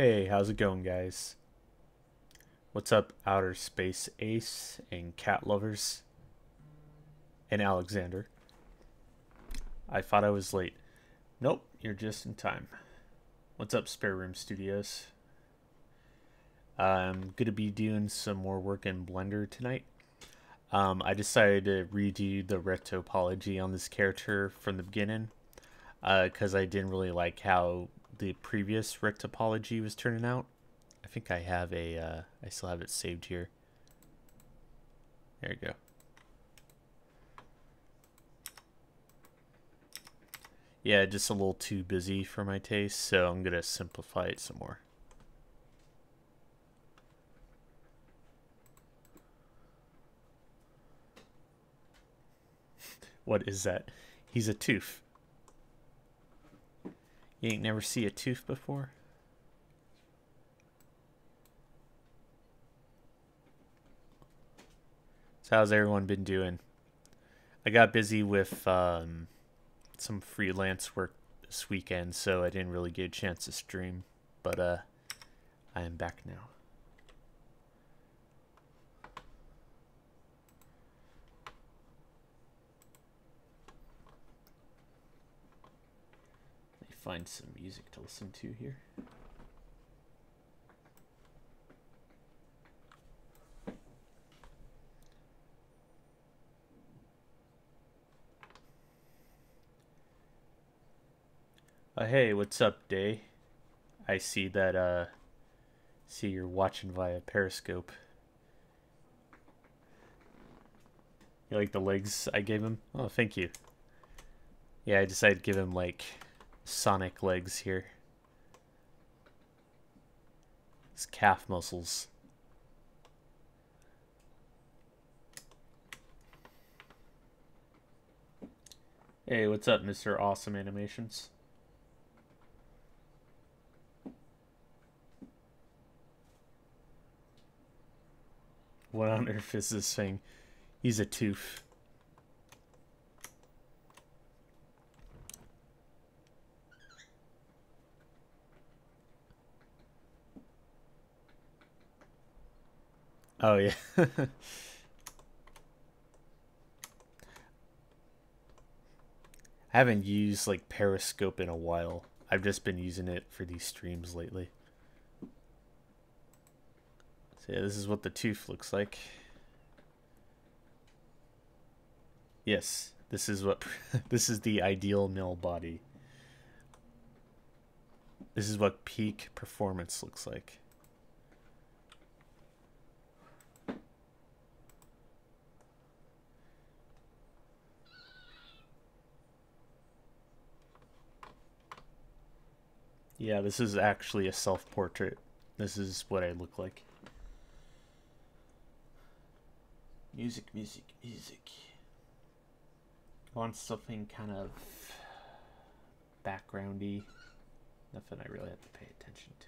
Hey, how's it going, guys? What's up, Outer Space Ace and cat lovers and Alexander? I thought I was late. Nope, you're just in time. What's up, Spare Room Studios? I'm gonna be doing some more work in Blender tonight. I decided to redo the red topology on this character from the beginning because I didn't really like how the previous red topology was turning out. I think I have I still have it saved here. There you go. Yeah, just a little too busy for my taste, so I'm gonna simplify it some more. What is that? He's a tooth. You ain't never see a tooth before? So how's everyone been doing? I got busy with some freelance work this weekend, so I didn't really get a chance to stream. But I am back now. Let me find some music to listen to here. Hey, what's up, Day? I see that see you're watching via Periscope. You like the legs I gave him? Oh, thank you. Yeah, I decided to give him like Sonic legs here. His calf muscles. Hey, what's up, Mr. Awesome Animations? What on earth is this thing? He's a tooth. Oh, yeah. I haven't used like Periscope in a while. I've just been using it for these streams lately. So yeah, this is what the tooth looks like. Yes, this is what this is the ideal male body. This is what peak performance looks like. Yeah, this is actually a self-portrait. This is what I look like. Music, music, music. I want something kind of backgroundy. Nothing I really have to pay attention to.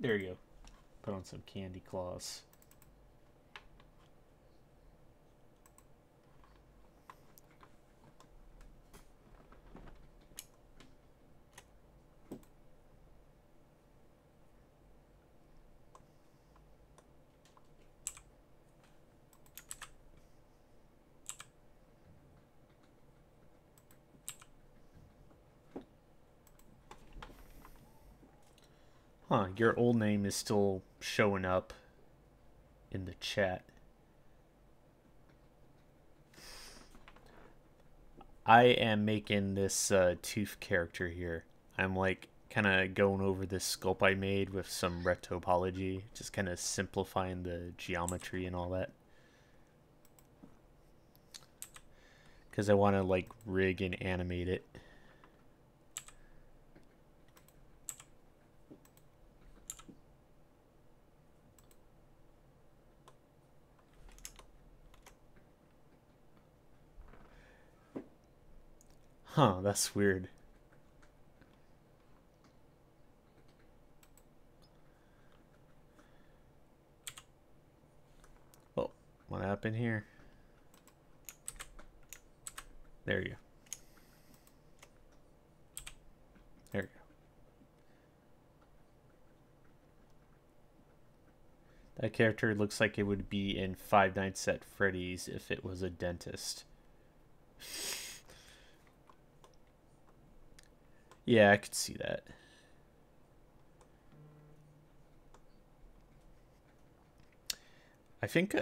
There you go. Put on some candy claws. Huh, your old name is still showing up in the chat. I am making this tooth character here. I'm like kind of going over this sculpt I made with some red topology, just kind of simplifying the geometry and all that. Because I want to like rig and animate it. Huh, that's weird. What happened here? There you go. There you go. That character looks like it would be in Five Nights at Freddy's if it was a dentist. Yeah, I could see that. I think...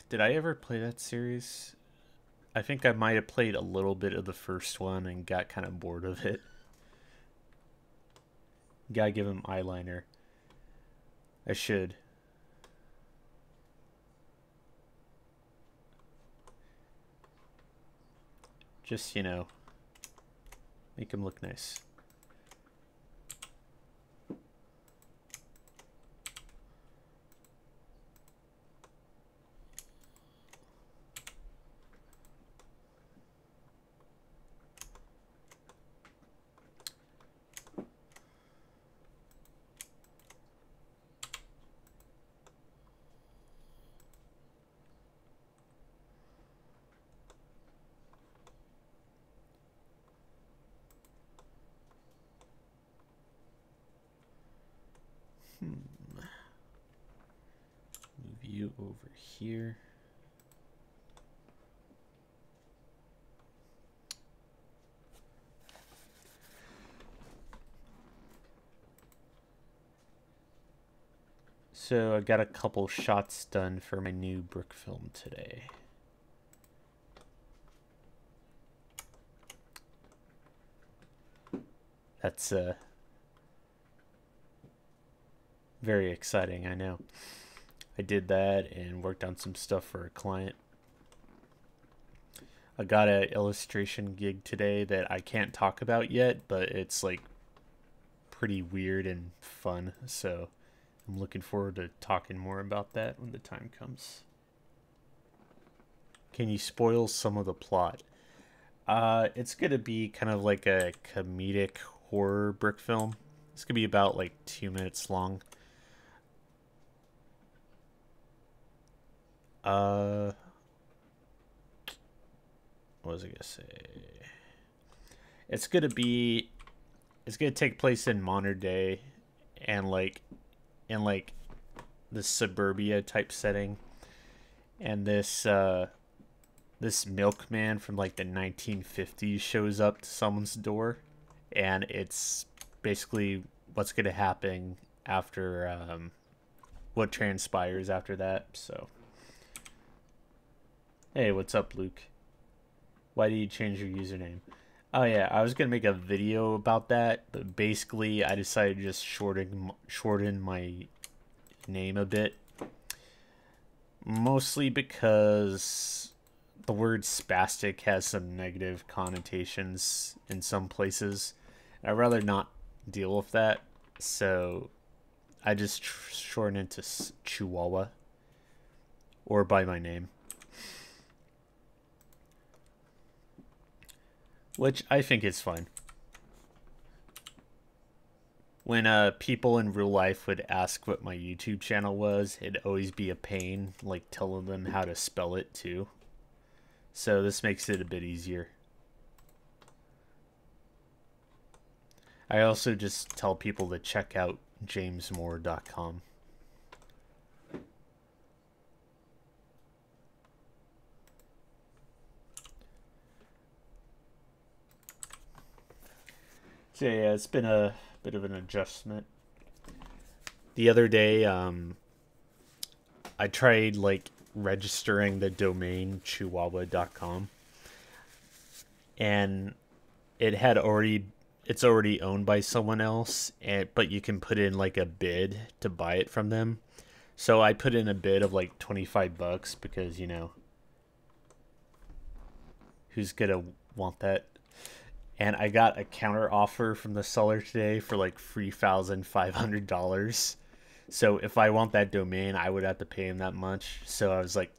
did I ever play that series? I think I might have played a little bit of the first one and got kind of bored of it. Gotta give him eyeliner. I should. Just, you know, make him look nice. Move you over here. So I got a couple shots done for my new brick film today. That's very exciting, I know. I did that and worked on some stuff for a client. I got an illustration gig today that I can't talk about yet, but it's like pretty weird and fun, so I'm looking forward to talking more about that when the time comes. Can you spoil some of the plot? It's gonna be kind of like a comedic horror brick film. It's gonna be about like 2 minutes long. What was I gonna say? It's gonna take place in modern day and like in like the suburbia type setting. And this this milkman from like the 1950s shows up to someone's door, and it's basically what's gonna happen after what transpires after that. So hey, what's up, Luke? Why did you change your username? Oh yeah, I was gonna make a video about that, but basically I decided to just shorten my name a bit. Mostly because the word spastic has some negative connotations in some places. I'd rather not deal with that, so I just shorten it to Chihuahua, or by my name. Which I think is fine. When people in real life would ask what my YouTube channel was, it'd always be a pain, like telling them how to spell it too. So this makes it a bit easier. I also just tell people to check out jamesmoore.com. So yeah, it's been a bit of an adjustment. The other day, I tried like registering the domain chihuahua.com, and it's already owned by someone else, but you can put in like a bid to buy it from them. So I put in a bid of like $25 because, you know, who's gonna want that? And I got a counter offer from the seller today for like $3,500. So if I want that domain, I would have to pay him that much. So I was like,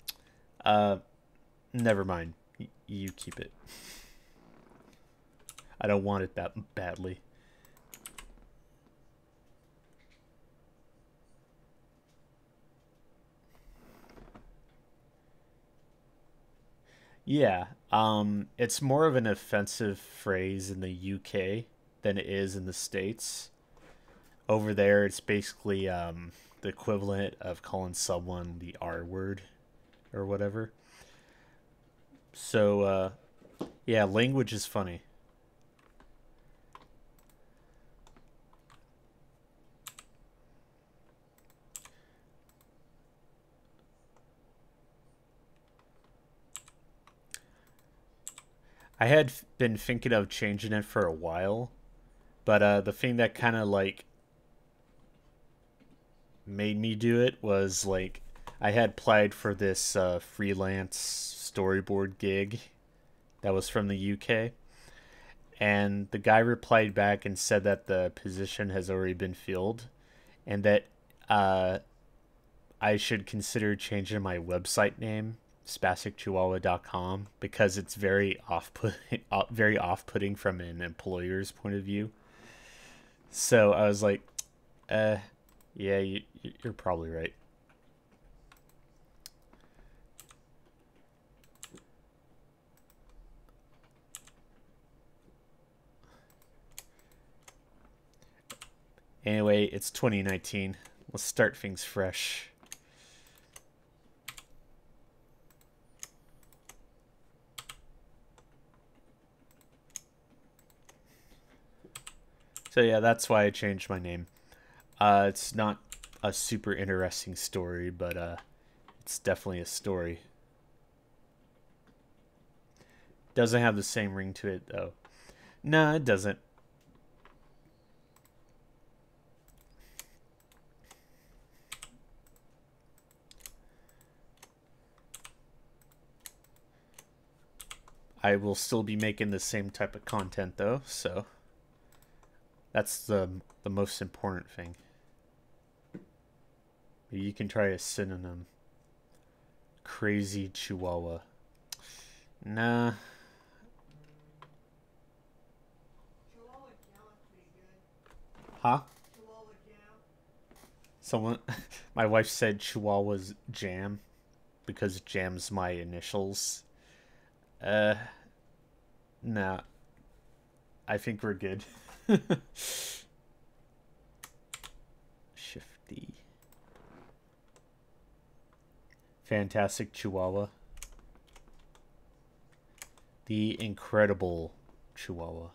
never mind. You keep it. I don't want it that badly. Yeah, it's more of an offensive phrase in the UK than it is in the States. Over there, it's basically the equivalent of calling someone the R word or whatever. So, yeah, language is funny. I had been thinking of changing it for a while, but the thing that kind of like made me do it was like I had applied for this freelance storyboard gig that was from the UK, and the guy replied back and said that the position has already been filled, and that uh, I should consider changing my website name spasticchihuahua.com because it's very very off-putting from an employer's point of view. So I was like, uh, yeah, you're probably right. Anyway, it's 2019. Let's start things fresh. So yeah, that's why I changed my name. It's not a super interesting story, but it's definitely a story. Doesn't have the same ring to it though. No, it doesn't. I will still be making the same type of content though, so that's the most important thing. Maybe you can try a synonym. Crazy Chihuahua. Nah. Huh? Someone my wife said Chihuahua's jam because jam's my initials. Uh nah. I think we're good. Shifty. Fantastic Chihuahua. The incredible Chihuahua.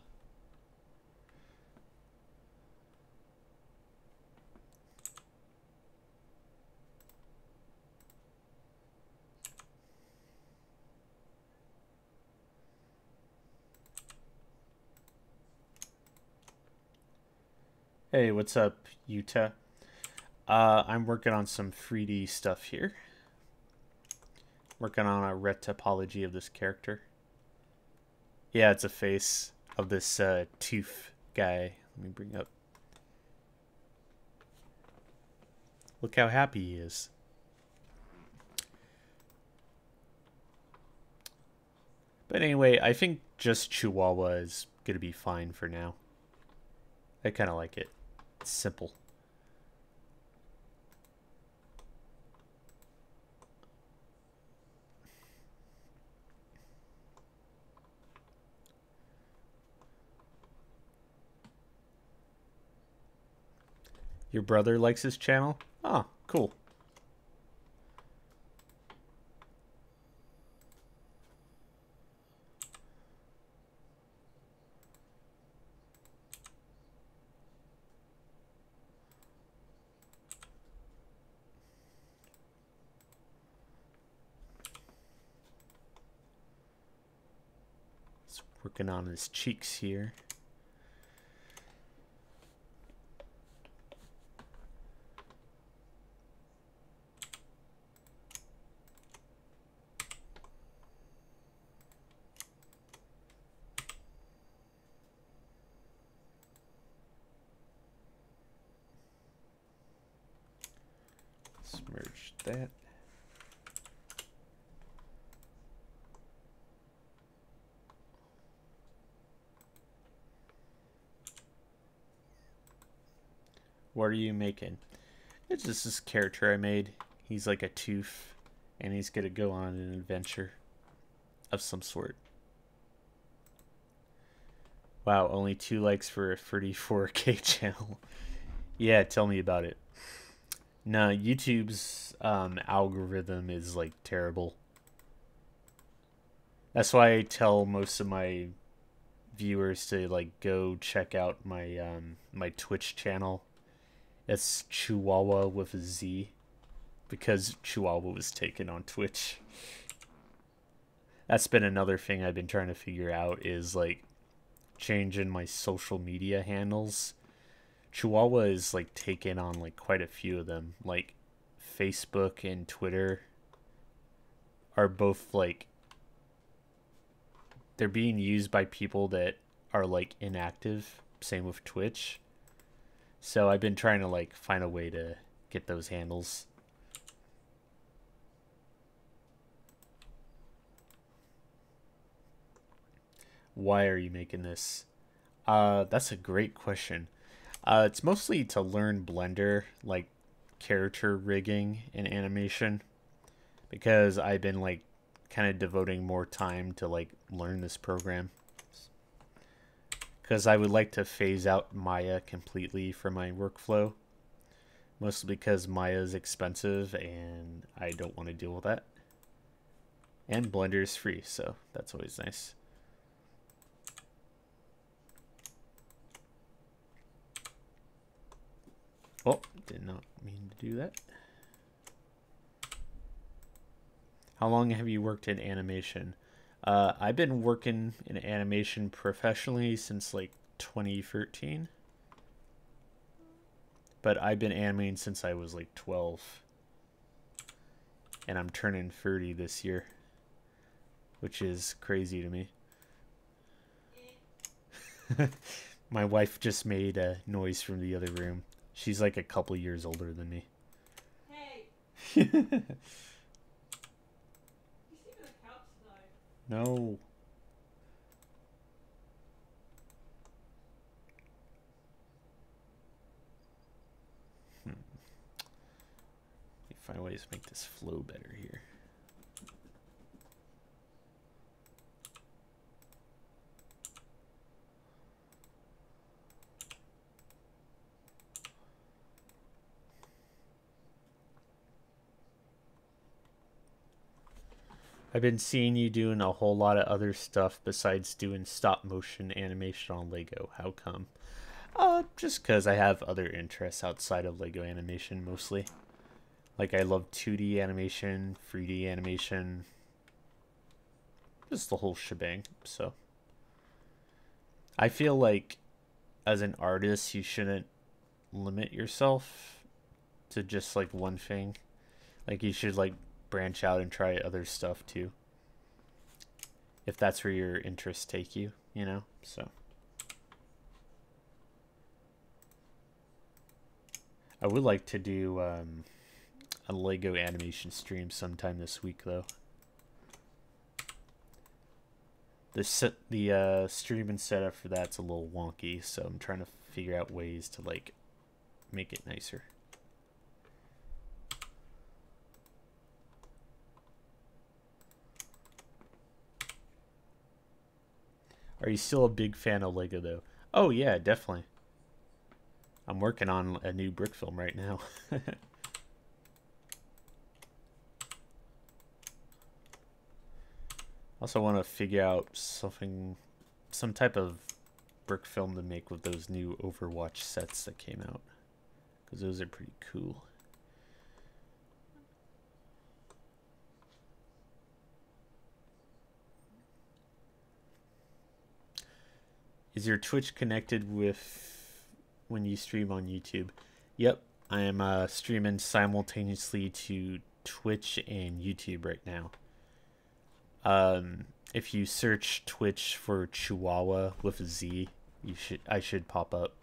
Hey, what's up, Utah? I'm working on some 3D stuff here. Working on a ret topology of this character. Yeah, it's a face of this tooth guy. Let me bring up. Look how happy he is. But anyway, I think just Chihuahua is gonna be fine for now. I kind of like it. It's simple. Your brother likes his channel? Oh, cool. He's working on his cheeks here. Let's merge that. What are you making? It's just this character I made. He's like a tooth, and he's gonna go on an adventure. of some sort. Wow, only 2 likes for a 34K channel. Yeah, tell me about it. No, YouTube's algorithm is like terrible. That's why I tell most of my viewers to like go check out my Twitch channel. It's Chihuahua with a Z, because Chihuahua was taken on Twitch. That's been another thing I've been trying to figure out, is like changing my social media handles. Chihuahua is like taken on like quite a few of them. Like Facebook and Twitter are both like, they're being used by people that are like inactive. Same with Twitch. So I've been trying to like find a way to get those handles. Why are you making this? That's a great question. It's mostly to learn Blender, like character rigging and animation, because I've been like kind of devoting more time to like learn this program. Because I would like to phase out Maya completely from my workflow, mostly because Maya is expensive and I don't want to deal with that. And Blender is free, so that's always nice. Oh, did not mean to do that. How long have you worked in animation? I've been working in animation professionally since like 2013. But I've been animating since I was like 12. And I'm turning 30 this year, which is crazy to me. My wife just made a noise from the other room. She's like a couple years older than me. Hey! You sleep on the couch though. No. Let me find ways to make this flow better here. I've been seeing you doing a whole lot of other stuff besides doing stop motion animation on Lego. How come? Just because I have other interests outside of Lego animation mostly. Like I love 2D animation, 3D animation, just the whole shebang. So I feel like as an artist you shouldn't limit yourself to just like one thing. Like you should like branch out and try other stuff too, if that's where your interests take you, you know? So I would like to do a Lego animation stream sometime this week though. The streaming setup for that's a little wonky, so I'm trying to figure out ways to like make it nicer. Are you still a big fan of Lego though? Oh yeah, definitely. I'm working on a new brick film right now. Also want to figure out some type of brick film to make with those new Overwatch sets that came out, because those are pretty cool. Is your Twitch connected with when you stream on YouTube? Yep, I am streaming simultaneously to Twitch and YouTube right now. If you search Twitch for Chihuahua with a Z, I should pop up.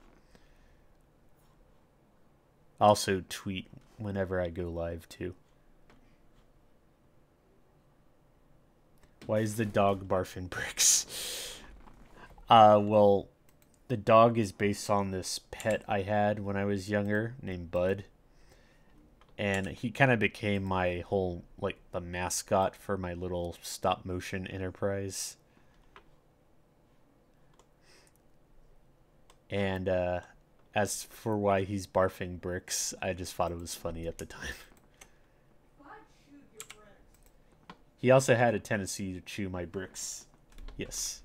Also tweet whenever I go live too. Why is the dog barfing bricks? Well, the dog is based on this pet I had when I was younger named Bud. And he kind of became my whole, like, the mascot for my little stop motion enterprise. And as for why he's barfing bricks, I just thought it was funny at the time. He also had a tendency to chew my bricks. Yes.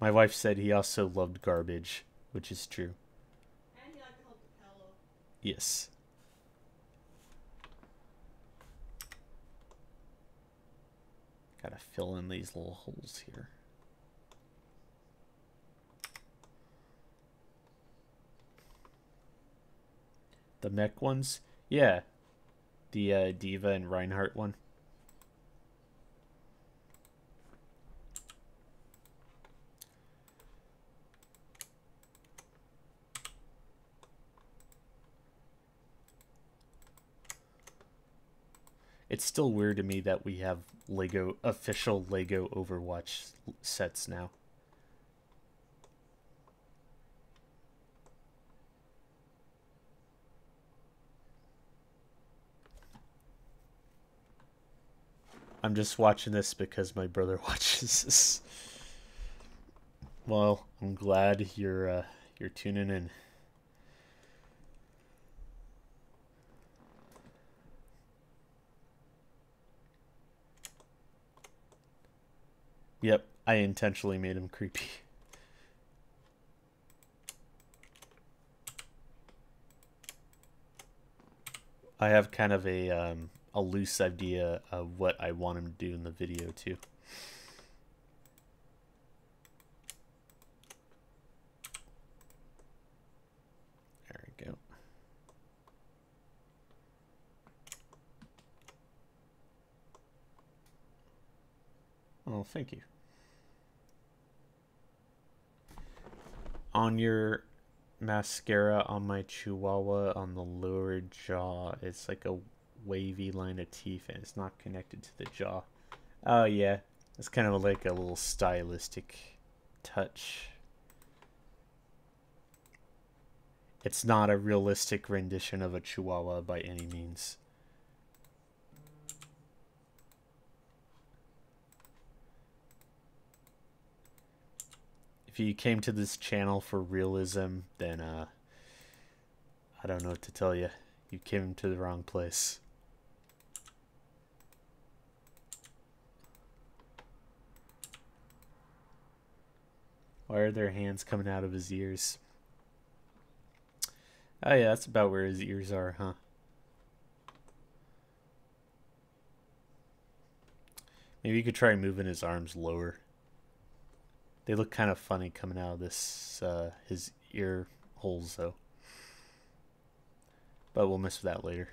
My wife said he also loved garbage, which is true. And he liked to hold the pillow. Yes. Gotta fill in these little holes here. The mech ones? Yeah. The Diva and Reinhardt one. It's still weird to me that we have official Lego Overwatch sets now. I'm just watching this because my brother watches this. Well, I'm glad you're tuning in. Yep, I intentionally made him creepy. I have kind of a loose idea of what I want him to do in the video too. There we go. Oh, thank you. On your mascara on my Chihuahua on the lower jaw, it's like a wavy line of teeth and it's not connected to the jaw. Oh yeah, it's kind of like a little stylistic touch. It's not a realistic rendition of a Chihuahua by any means. If you came to this channel for realism, then I don't know what to tell you. You came to the wrong place. Why are there hands coming out of his ears? Oh yeah, that's about where his ears are, huh? Maybe you could try moving his arms lower. They look kind of funny coming out of this his ear holes though. But we'll mess with that later.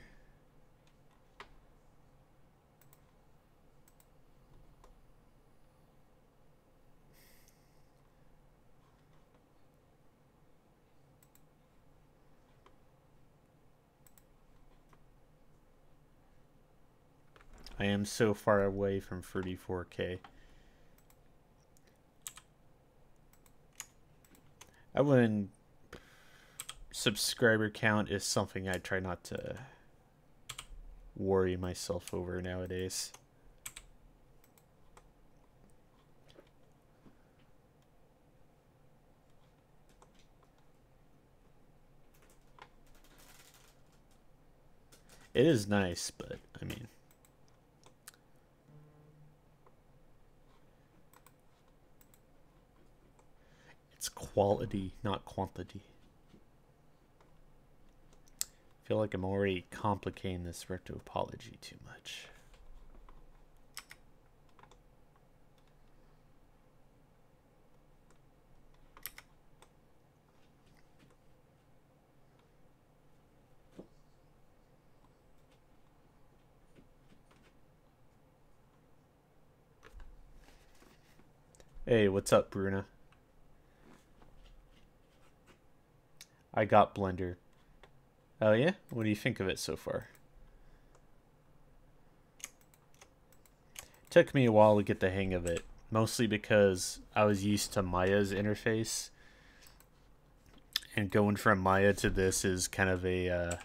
I am so far away from 34K. I wouldn't. Subscriber count is something I try not to worry myself over nowadays. It is nice, but I mean, it's quality, not quantity. I feel like I'm already complicating this rectopology too much. Hey, what's up, Bruna? I got Blender. Oh yeah? What do you think of it so far? Took me a while to get the hang of it, mostly because I was used to Maya's interface, and going from Maya to this is kind of a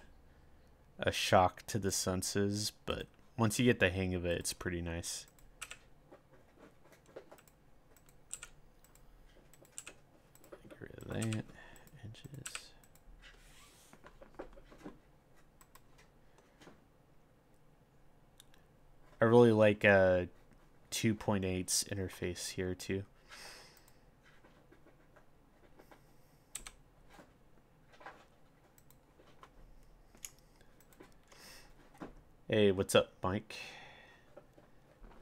shock to the senses, but once you get the hang of it, it's pretty nice. Get rid of that. Edges. I really like 2.8's interface here too. Hey, what's up, Mike?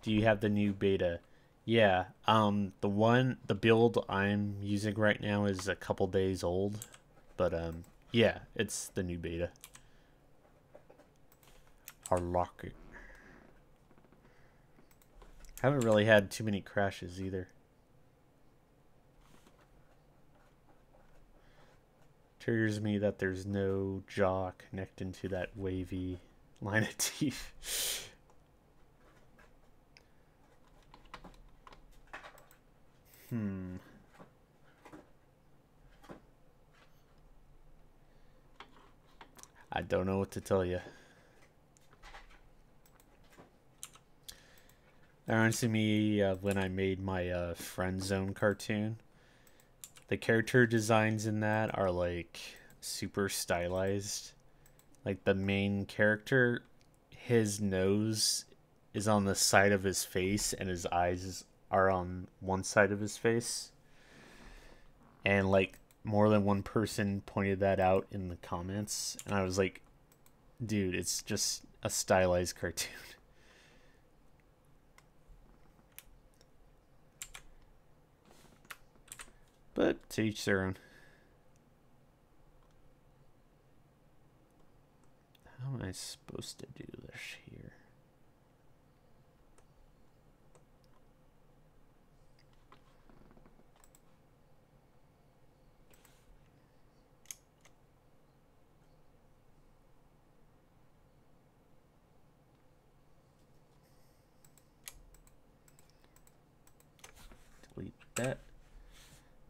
Do you have the new beta? Yeah, the build I'm using right now is a couple days old, but yeah, it's the new beta. Our locker. Haven't really had too many crashes either. Triggers me that there's no jaw connecting to that wavy line of teeth. I don't know what to tell you. That reminds me when I made my Friend Zone cartoon. The character designs in that are like super stylized. Like the main character, his nose is on the side of his face and his eyes are on one side of his face. And like more than one person pointed that out in the comments, and I was like, dude, it's just a stylized cartoon. But to each their own. How am I supposed to do this here? Delete that.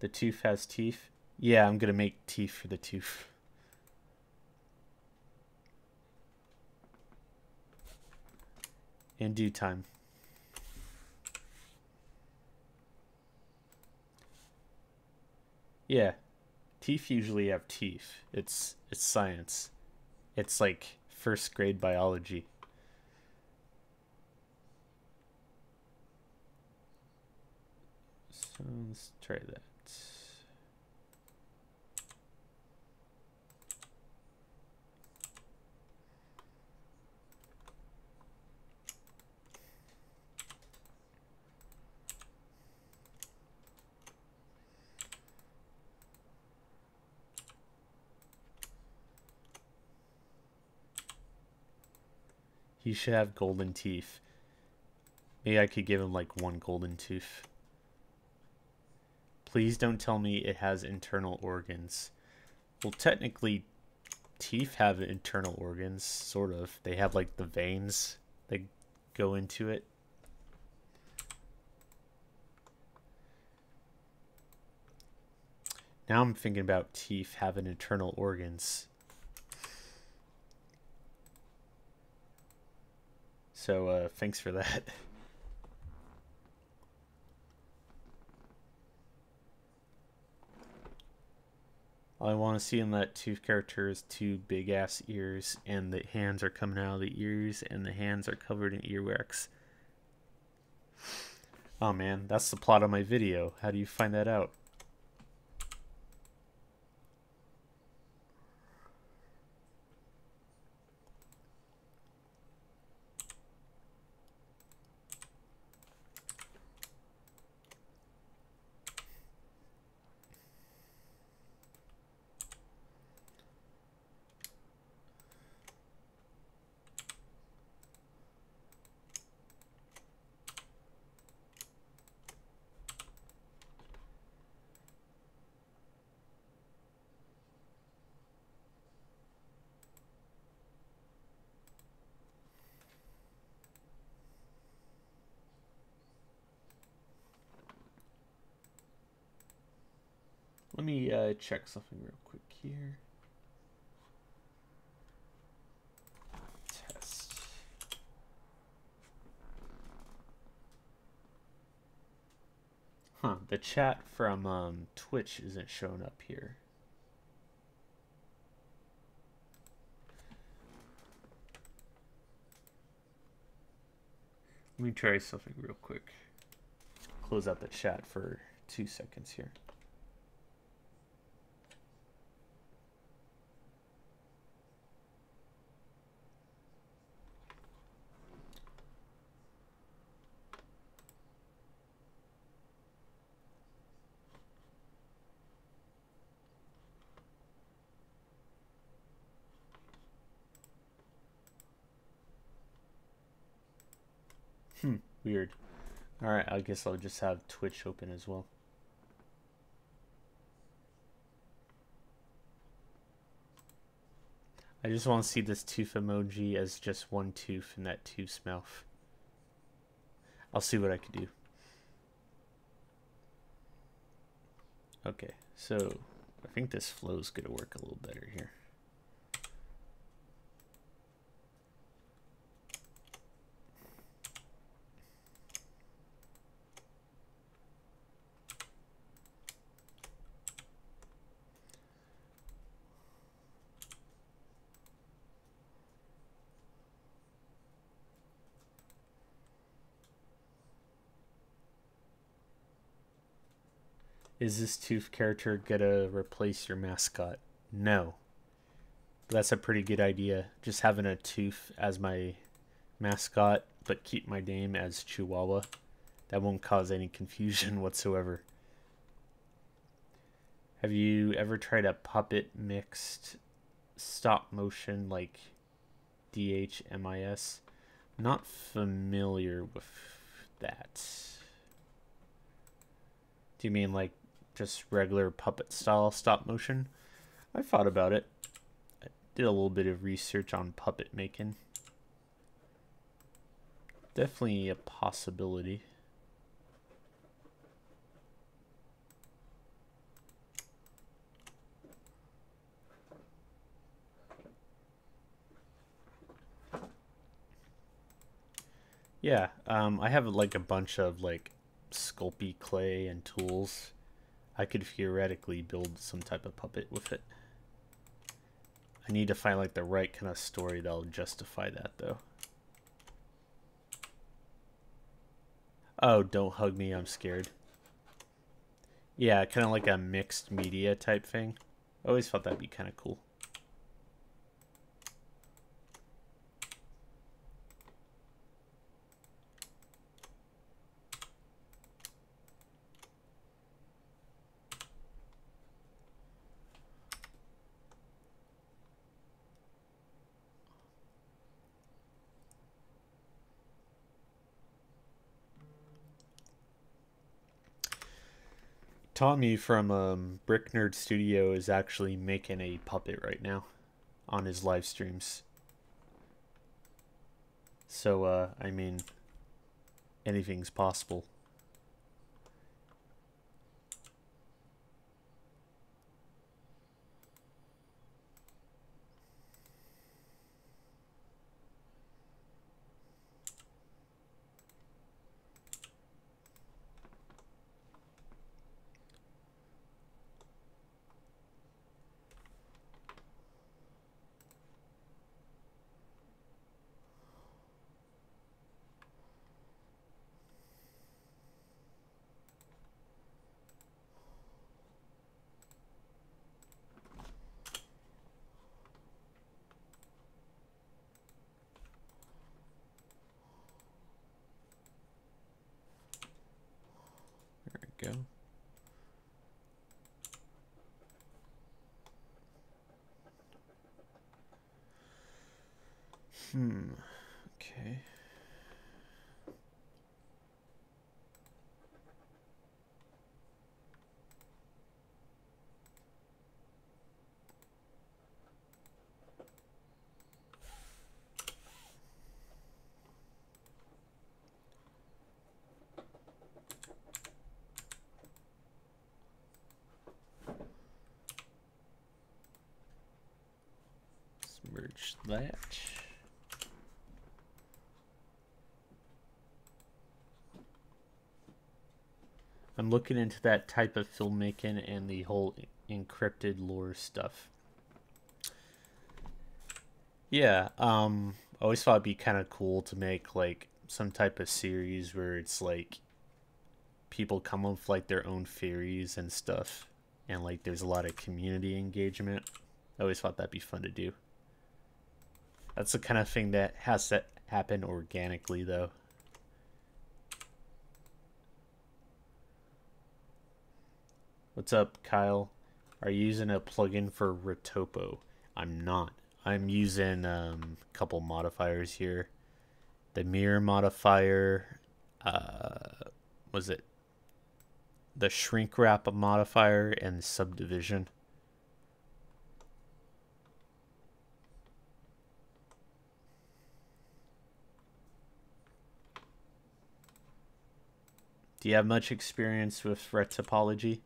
The tooth has teeth. Yeah, I'm gonna make teeth for the tooth. In due time. Yeah, teeth usually have teeth. It's science. It's like first grade biology. So let's try that. He should have golden teeth. Maybe I could give him like one golden tooth. Please don't tell me it has internal organs. Well, technically, teeth have internal organs, sort of. They have like the veins that go into it. Now I'm thinking about teeth having internal organs. So, thanks for that. All I want to see in that tooth character is two big ass ears, and the hands are coming out of the ears, and the hands are covered in earwax. Oh man, that's the plot of my video. How do you find that out? Let me check something real quick here. Test. Huh, the chat from Twitch isn't showing up here. Let me try something real quick. Close out the chat for 2 seconds here. Weird. Alright, I guess I'll just have Twitch open as well. I just want to see this tooth emoji as just one tooth in that tooth's mouth. I'll see what I can do. Okay, so I think this flow is going to work a little better here. Is this tooth character gonna replace your mascot? No. But that's a pretty good idea. Just having a tooth as my mascot, but keep my name as Chihuahua. That won't cause any confusion whatsoever. Have you ever tried a puppet mixed stop motion like DHMIS? Not familiar with that. Do you mean like just regular puppet style stop motion? I thought about it. I did a little bit of research on puppet making. Definitely a possibility. Yeah, I have like a bunch of like Sculpey clay and tools. I could theoretically build some type of puppet with it. I need to find like the right kind of story that'll justify that though. Oh, don't hug me, I'm scared. Yeah, kind of like a mixed media type thing. I always thought that'd be kind of cool. Tommy from Brick Nerd Studio is actually making a puppet right now on his live streams. So, I mean, anything's possible. There we go. Okay. Purge that. I'm looking into that type of filmmaking and the whole encrypted lore stuff. Yeah, I always thought it'd be kind of cool to make like some type of series where it's like people come up with like their own theories and stuff, and like there's a lot of community engagement. I always thought that'd be fun to do. That's the kind of thing that has to happen organically, though. What's up, Kyle? Are you using a plugin for Retopo? I'm not. I'm using a couple modifiers here. The mirror modifier. Was it the shrink wrap modifier and subdivision? Do you have much experience with ret topology?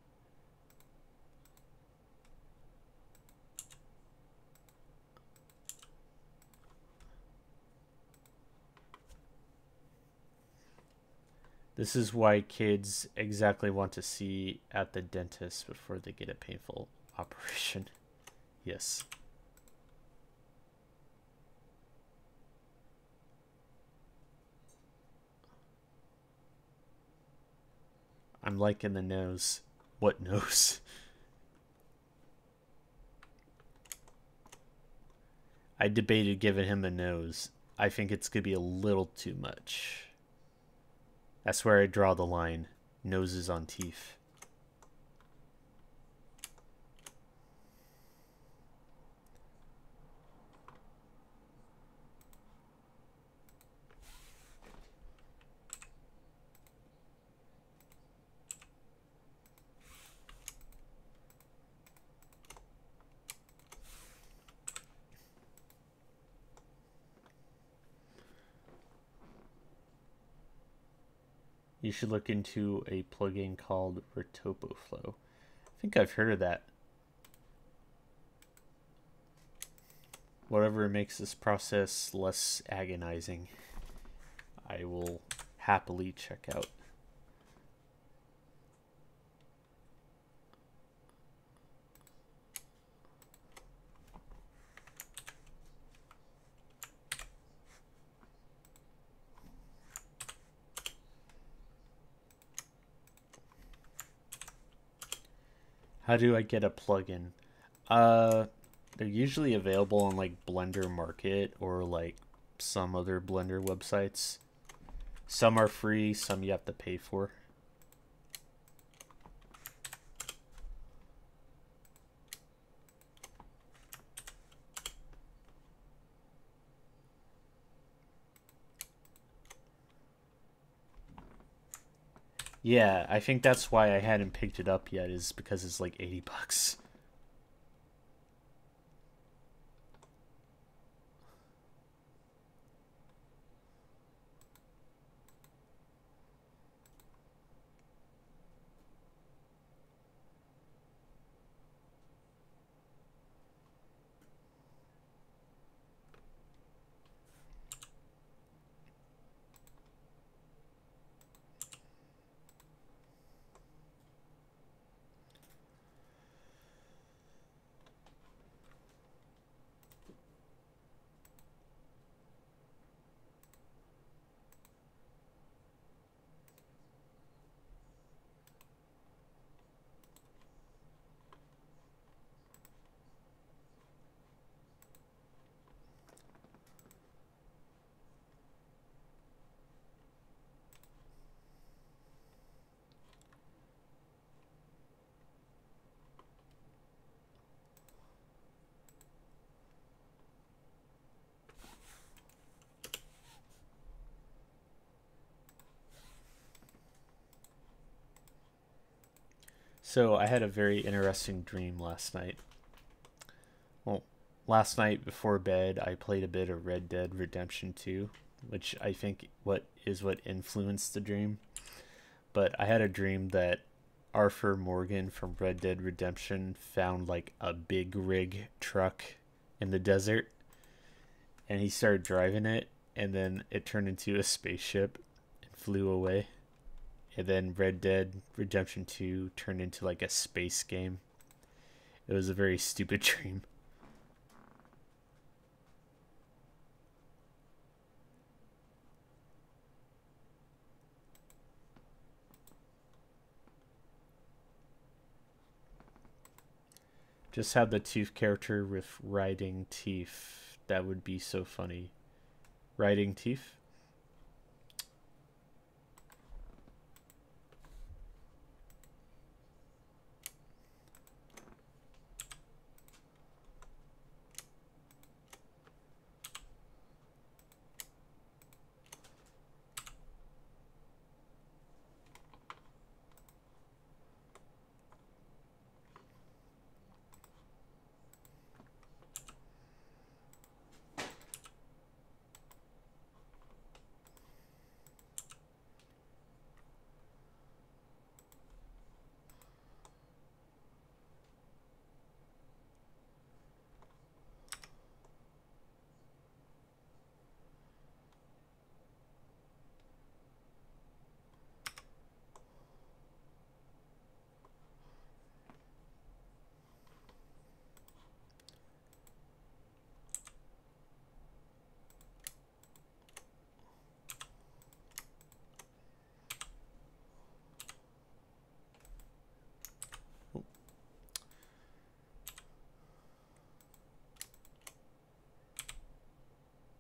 This is why kids exactly want to see at the dentist before they get a painful operation. Yes. I'm liking the nose. What nose? I debated giving him a nose. I think it's going to be a little too much. That's where I draw the line. Noses on teeth. You should look into a plugin called RetopoFlow. I think I've heard of that. Whatever makes this process less agonizing, I will happily check out. How do I get a plugin? They're usually available on like Blender Market or like some other Blender websites. Some are free, some you have to pay for. Yeah, I think that's why I hadn't picked it up yet, is because it's like 80 bucks. So I had a very interesting dream last night. Well, last night before bed, I played a bit of Red Dead Redemption 2, which I think what influenced the dream. But I had a dream that Arthur Morgan from Red Dead Redemption found like a big rig truck in the desert, and he started driving it, and then it turned into a spaceship and flew away. And then Red Dead Redemption 2 turned into like a space game. It was a very stupid dream. Just have the Tooth character with riding teeth. That would be so funny. Riding teeth?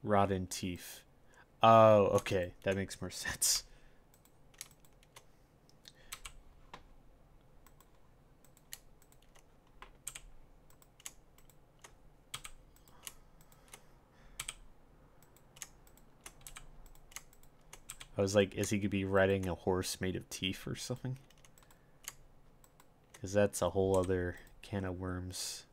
Rotten teeth. Oh, okay. That makes more sense. I was like, is he gonna be riding a horse made of teeth or something? Because that's a whole other can of worms.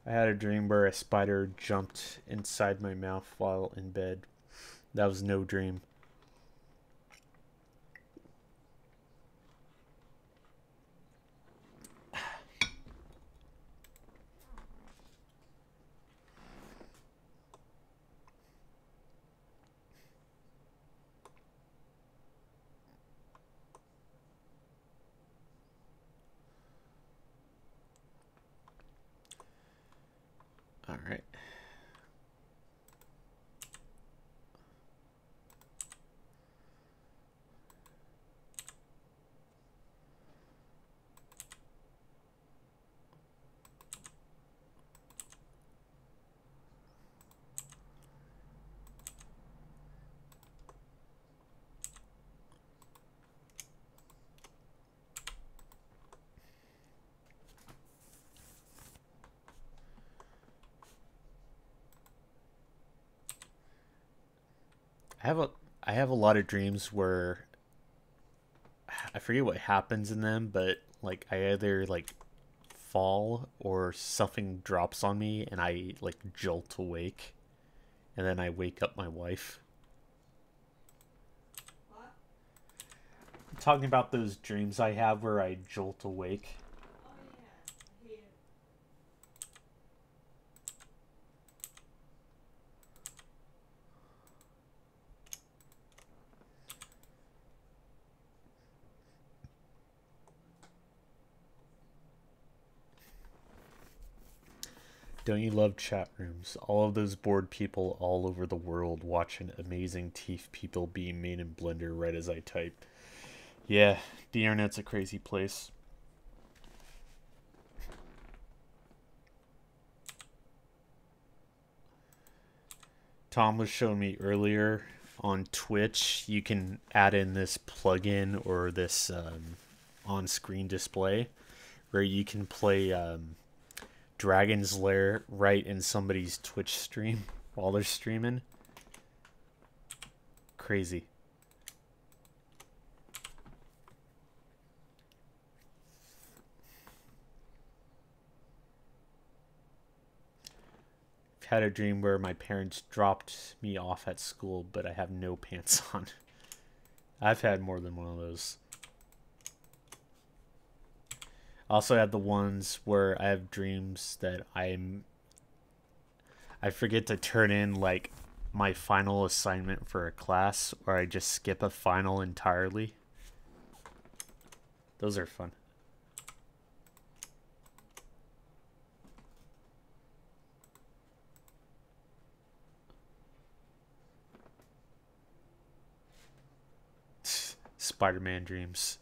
I had a dream where a spider jumped inside my mouth while in bed. That was no dream. All right. I have a I have a lot of dreams where I forget what happens in them, but like I either like fall or something drops on me and I like jolt awake and then I wake up my wife. What? I'm talking about those dreams I have where I jolt awake. Oh yeah, I hate it. Don't you love chat rooms? All of those bored people all over the world watching amazing teeth people being made in Blender right as I type. Yeah, the internet's a crazy place. Tom was showing me earlier on Twitch, you can add in this plugin or this on-screen display where you can play Dragon's Lair right in somebody's Twitch stream while they're streaming. Crazy. had a dream where my parents dropped me off at school, but I have no pants on. I've had more than one of those. I also have the ones where I have dreams that I forget to turn in like my final assignment for a class, or I just skip a final entirely. Those are fun. Spider-Man dreams.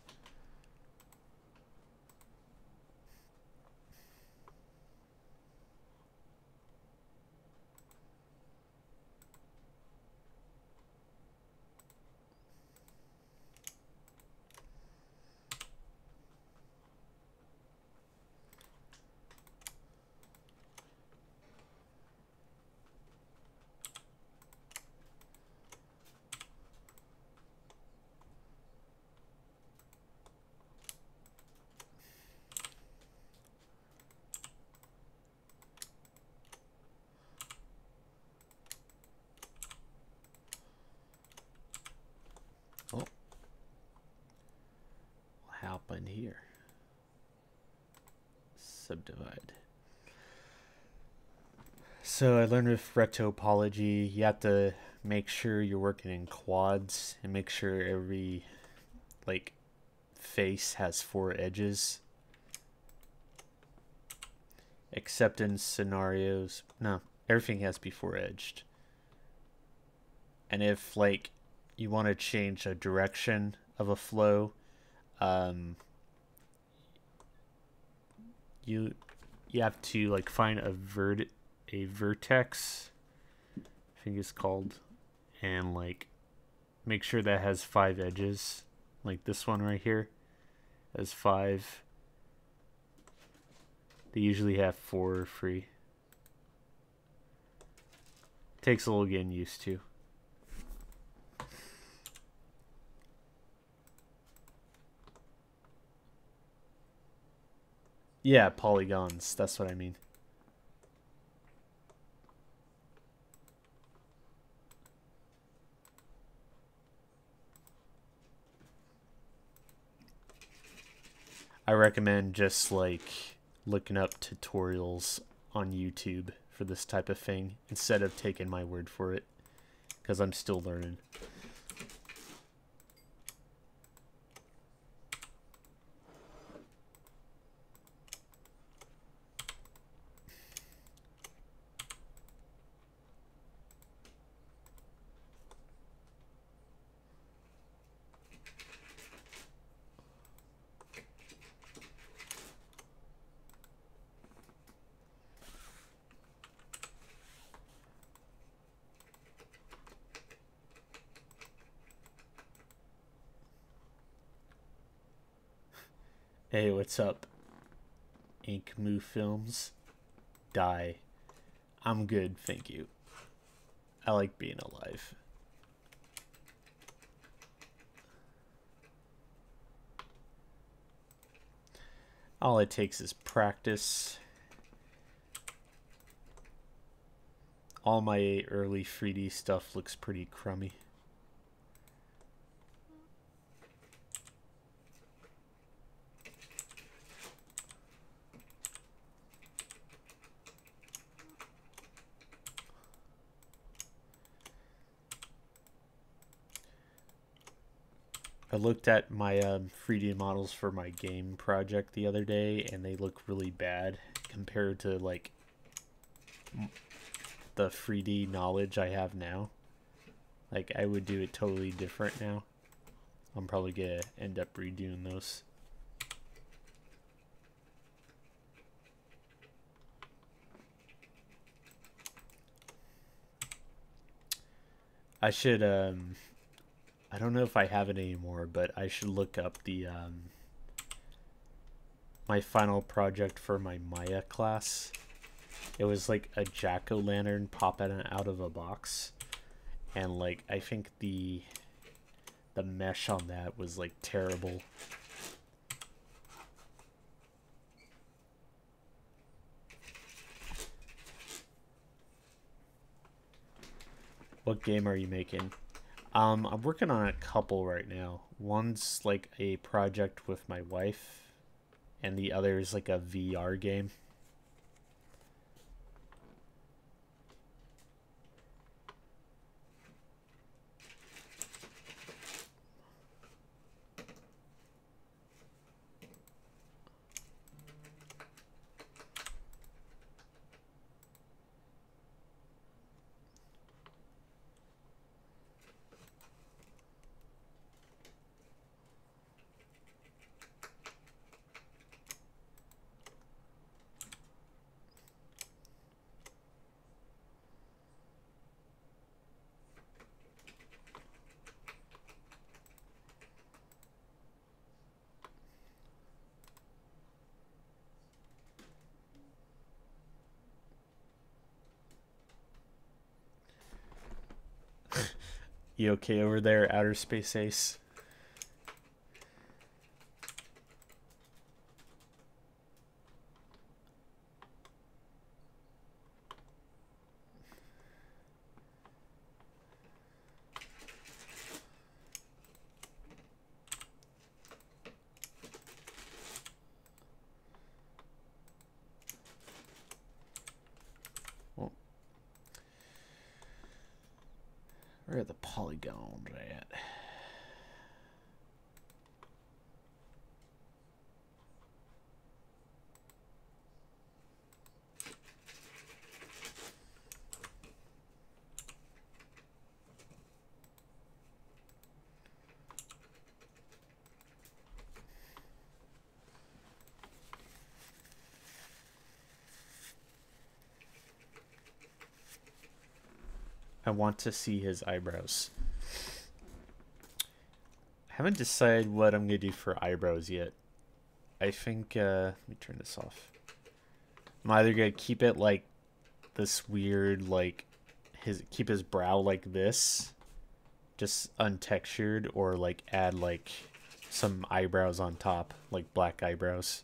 Oh. What happened here? Subdivide. So I learned with retopology, you have to make sure you're working in quads and make sure every like face has 4 edges. Except in scenarios, no, everything has to be 4-edged. And if like you want to change a direction of a flow, you have to like find a vertex, I think it's called, and like make sure that has 5 edges, like this one right here has 5. They usually have 4 free. Takes a little getting used to. Yeah, polygons, that's what I mean. I recommend just like looking up tutorials on YouTube for this type of thing instead of taking my word for it, because I'm still learning. Hey, what's up? Inkmoo Films. Die. I'm good, thank you. I like being alive. All it takes is practice. All my early 3D stuff looks pretty crummy. I looked at my 3D models for my game project the other day, and they look really bad compared to like the 3D knowledge I have now. Like, I would do it totally different now. I'm probably gonna end up redoing those. I should I don't know if I have it anymore, but I should look up the my final project for my Maya class. It was like a jack-o'-lantern popping out of a box, and like I think the mesh on that was like terrible. What game are you making? I'm working on a couple right now. One's like a project with my wife, and the other is like a VR game. You okay over there, Outer Space Ace? Well, where are the polygons at? I want to see his eyebrows. I haven't decided what I'm going to do for eyebrows yet. I think, let me turn this off. I'm either going to keep it like this weird, like, keep his brow like this, just untextured, or like add like some eyebrows on top, like black eyebrows.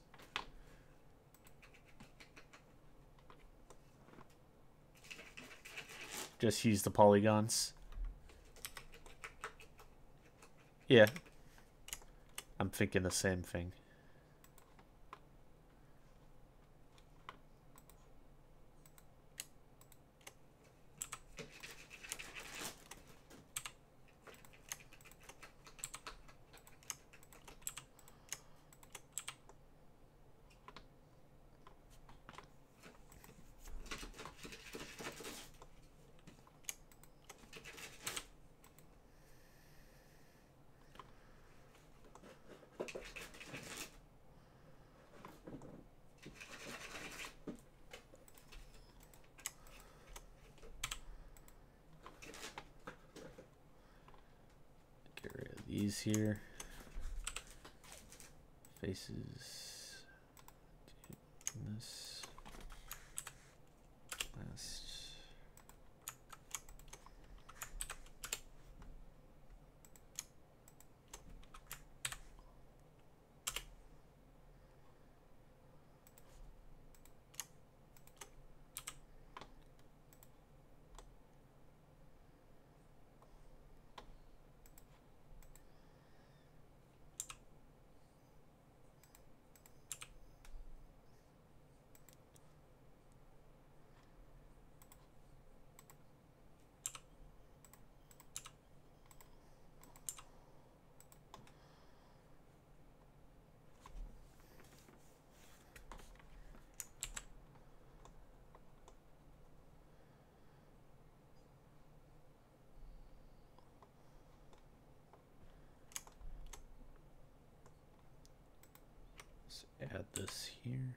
Just use the polygons. Yeah. I'm thinking the same thing. These here, faces, this last. Add this here.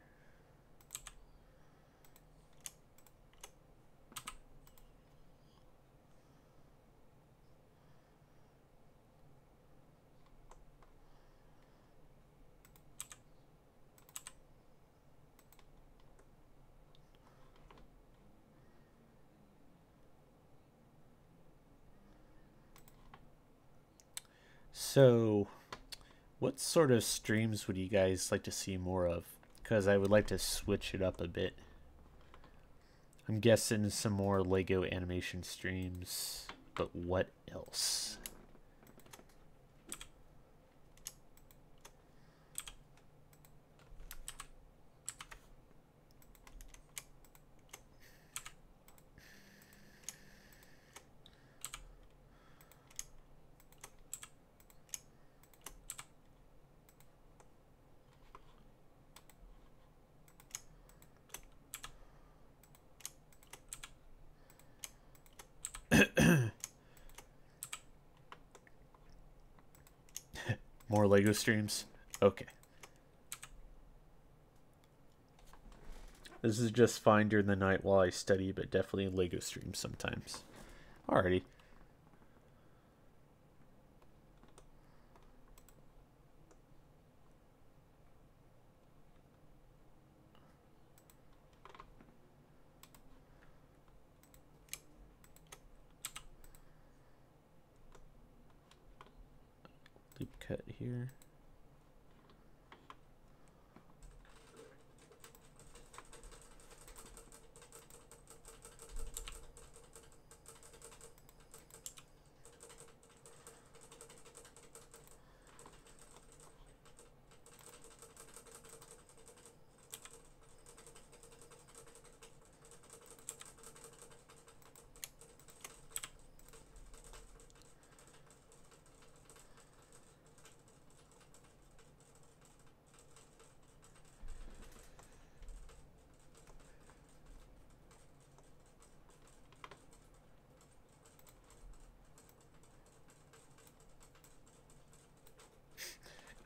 So, what sort of streams would you guys like to see more of? Because I would like to switch it up a bit. I'm guessing some more Lego animation streams. but what else? More LEGO streams? Okay. This is just fine during the night while I study, but definitely LEGO streams sometimes. Alrighty. Loop cut here.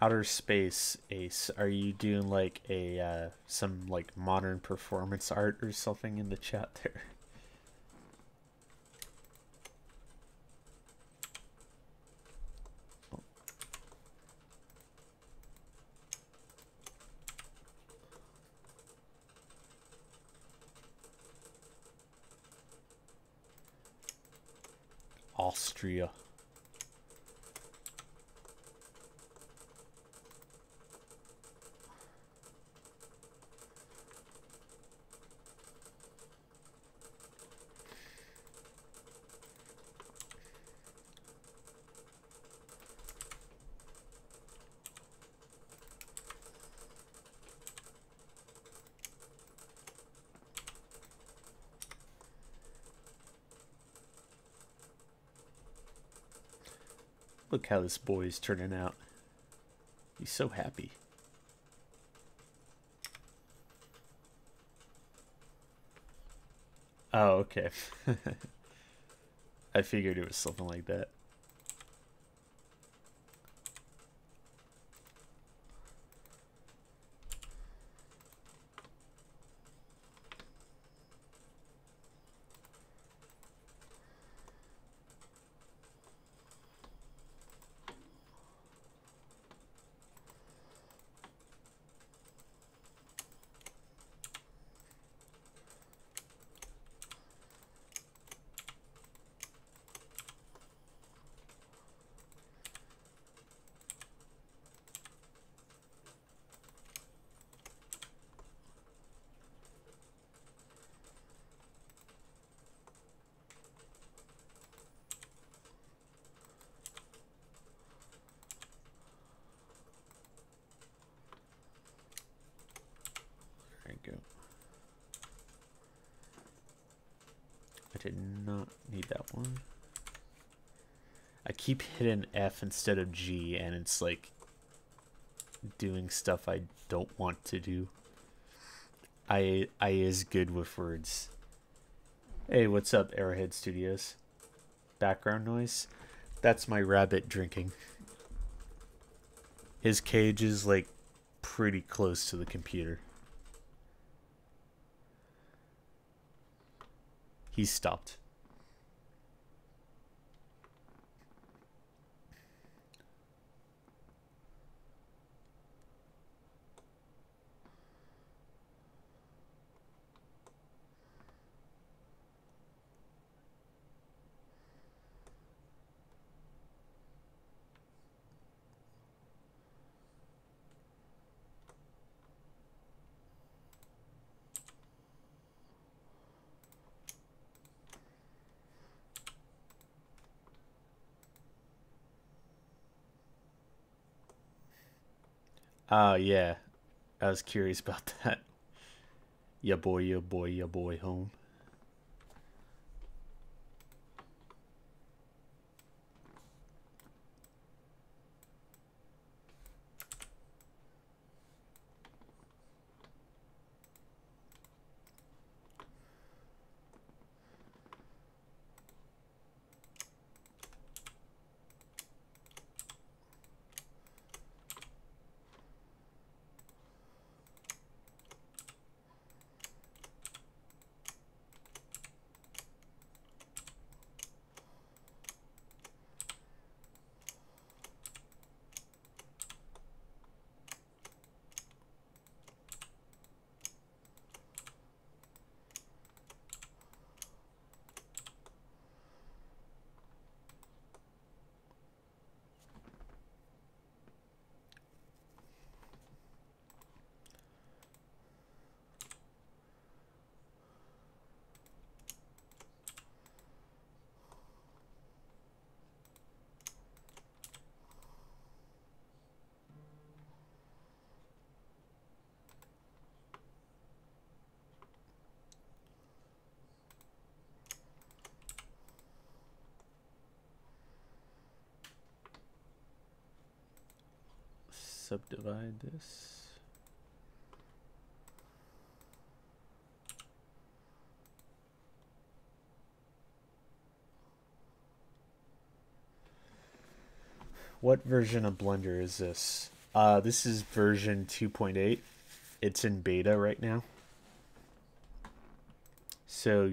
Outer Space Ace, are you doing like a some like modern performance art or something in the chat there? Austria. Look how this boy is turning out. He's so happy. Oh, okay. I figured it was something like that. There you go. I did not need that one. I keep hitting F instead of G, and it's like doing stuff I don't want to do. I is good with words. Hey, what's up, Arrowhead Studios? Background noise? That's my rabbit drinking. His cage is like pretty close to the computer. He stopped. Yeah. I was curious about that. Ya boy, ya boy, ya boy home. Subdivide this. What version of Blender is this? This is version 2.8. It's in beta right now. So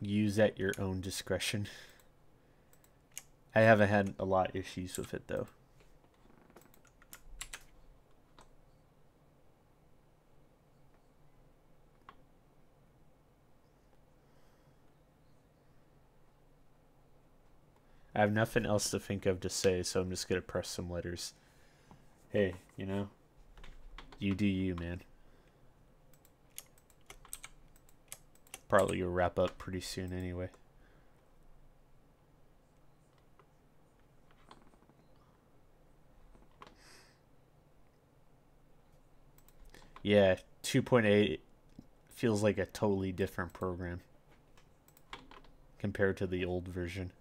use at your own discretion. I haven't had a lot of issues with it though. I have nothing else to think of to say, so I'm just gonna press some letters. Hey, you know, you do you, man. Probably gonna wrap up pretty soon anyway. Yeah, 2.8 feels like a totally different program compared to the old version.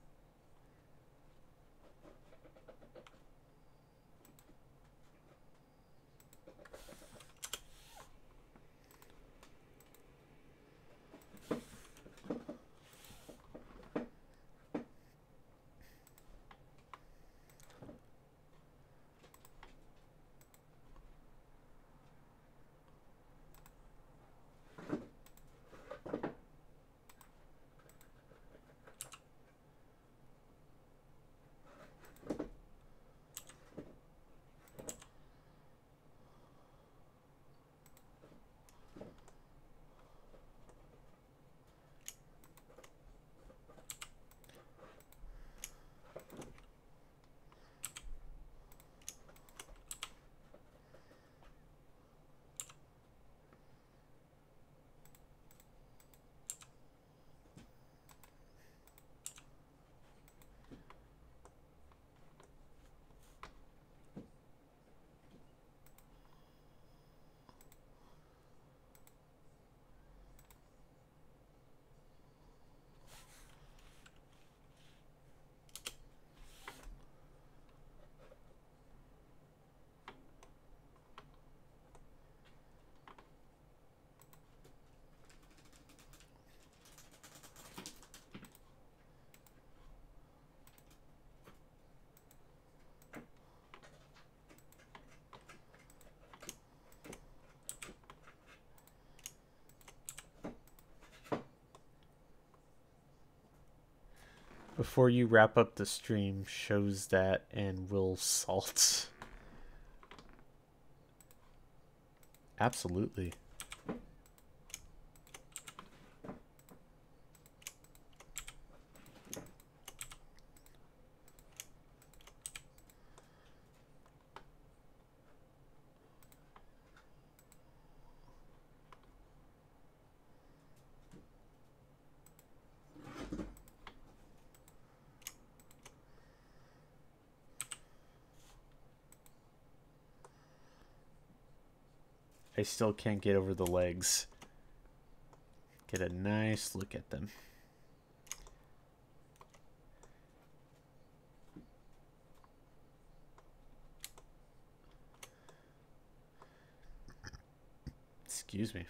Before you wrap up the stream, shows that and will salts. Absolutely. I still can't get over the legs. Get a nice look at them. Excuse me.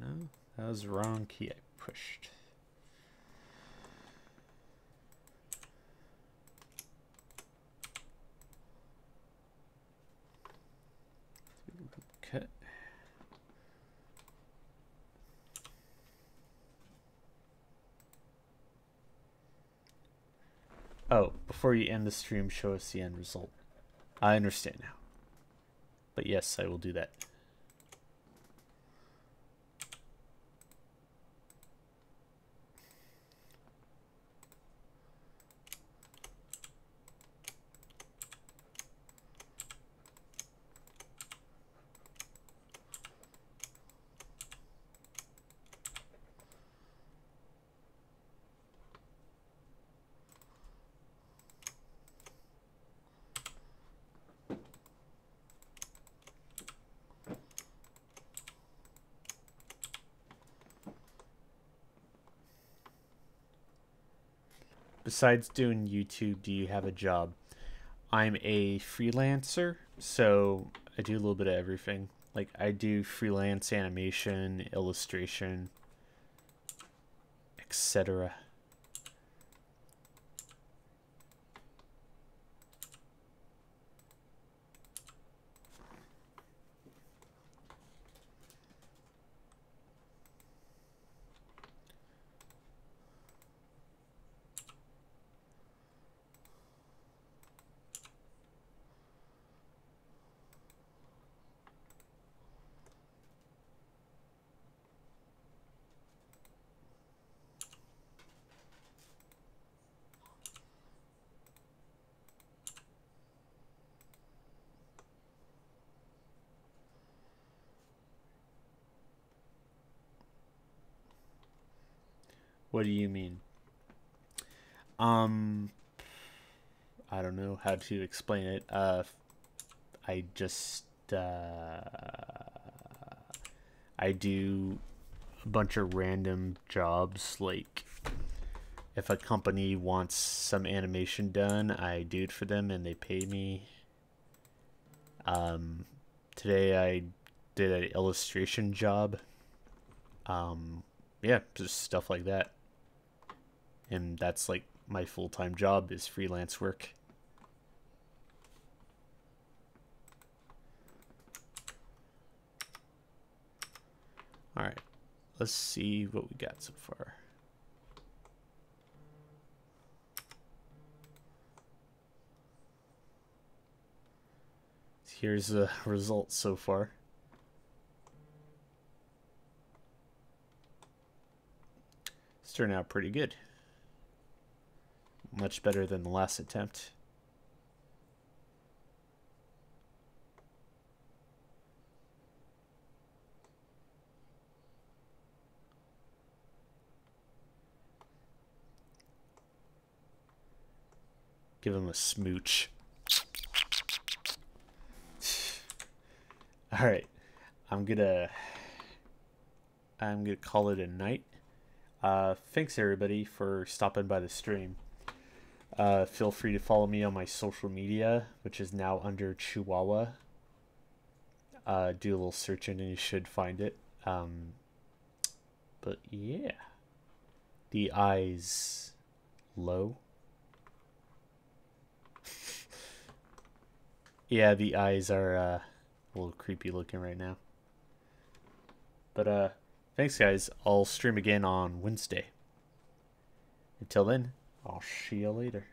No, that was the wrong key I pushed. Cut. Oh, before you end the stream, show us the end result. I understand now. But yes, I will do that. Besides doing YouTube, do you have a job? I'm a freelancer, so I do a little bit of everything. Like, I do freelance animation, illustration, etc. What do you mean? I don't know how to explain it. I just I do a bunch of random jobs. Like, if a company wants some animation done, I do it for them and they pay me. Today I did an illustration job. Yeah, just stuff like that. And that's like my full-time job is freelance work. All right, let's see what we got so far. Here's the results so far. It's turned out pretty good. Much better than the last attempt. Give him a smooch. All right, I'm gonna I'm going to call it a night. Thanks everybody for stopping by the stream. Feel free to follow me on my social media, which is now under Chihuahua. Do a little searching and you should find it. But yeah. The eyes low. Yeah, the eyes are a little creepy looking right now. But thanks guys. I'll stream again on Wednesday. Until then, I'll see you later.